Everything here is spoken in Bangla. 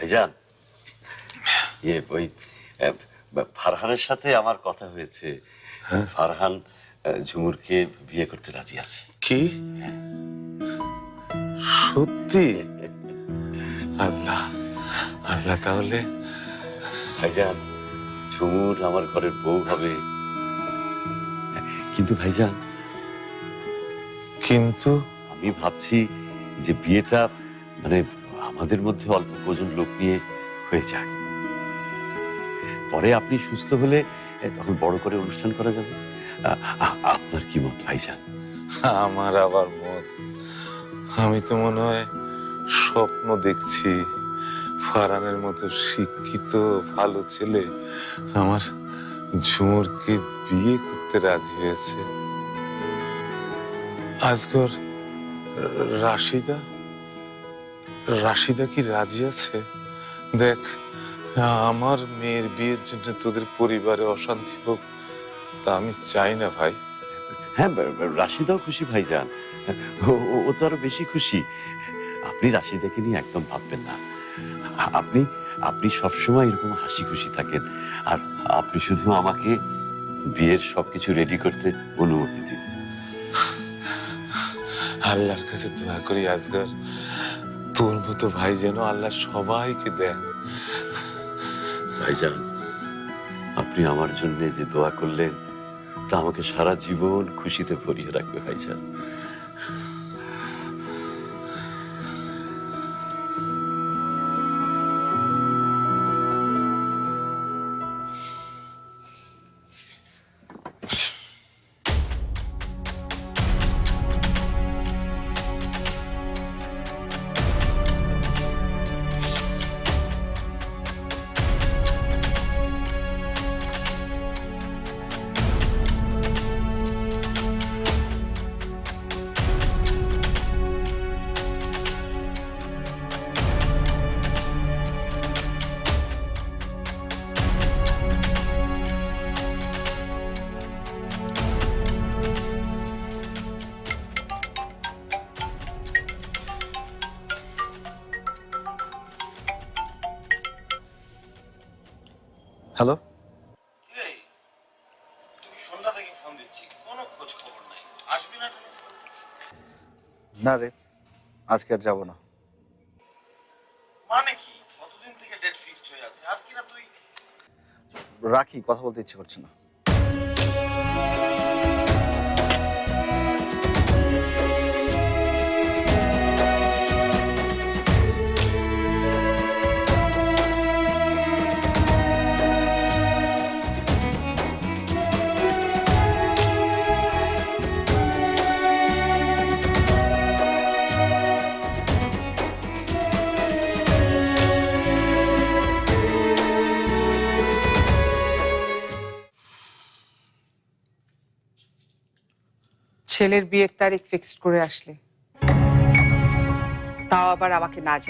ভাইজান, ওই ফারহানের সাথে আমার কথা হয়েছে। ফারহান ঝুমুরকে বিয়ে করতে রাজি আছে। কি? সত্যি? আল্লাহ আল্লাহ, তাহলে ভাইজান, ঝুমুর আমার ঘরের বউ হবে। কিন্তু ভাইজান, কিন্তু আমি ভাবছি যে বিয়েটা মানে আমাদের মধ্যে অল্প কজন লোক নিয়ে হয়ে যাক। পরে আপনি সুস্থ হলে তখন বড় করে অনুষ্ঠান করা যাবে। আপনার কি মত ভাইজান? আমার আবার মত, আমি তো মনে হয় স্বপ্ন দেখছি। ফারহানের মতো শিক্ষিত ভালো ছেলে আমার ঝুমুরকে বিয়ে করতে রাজি হয়েছে। আজগর, রাশিদা রাশিদা কি রাজি আছে? দেখ, আমার মেয়ের বিয়ের জন্য তোদের পরিবারে অশান্তি হোক, তা আমি চাই না ভাই। হ্যাঁ, রাশিদাও খুশি ভাইজান। ও তো আরো বেশি খুশি। আপনি রাশিদাকে নিয়ে একদম ভাববেন না। আপনি আপনি সবসময় এরকম হাসি খুশি থাকেন। আর আপনি শুধু আমাকে বিয়ের সবকিছু রেডি করতে অনুমতি দিন। আল্লাহর কাছে দোয়া করি আজগর, তোর মতো ভাই যেন আল্লাহ সবাইকে দেন। ভাইজান, আপনি আমার জন্য যে দোয়া করলেন তা আমাকে সারা জীবন খুশিতে ভরিয়ে রাখবে ভাইজান। হ্যালো, এই তুমি সন্ধ্যা থেকে ফোন দিচ্ছি, কোনো খোঁজ খবর নাই। আসবি না টেনিস খেলতে? না রে, আজকে আর যাবো না। মানে কি, কতদিন থেকে ডেট ফিক্সড হয়ে আছে? আর কিনা তুই রাখি, কথা বলতে ইচ্ছে করছে না। ছেলের বিয়ের তারিখ ফিক্সড করে আসলে, তাও আবার আমাকে না জানিয়ে।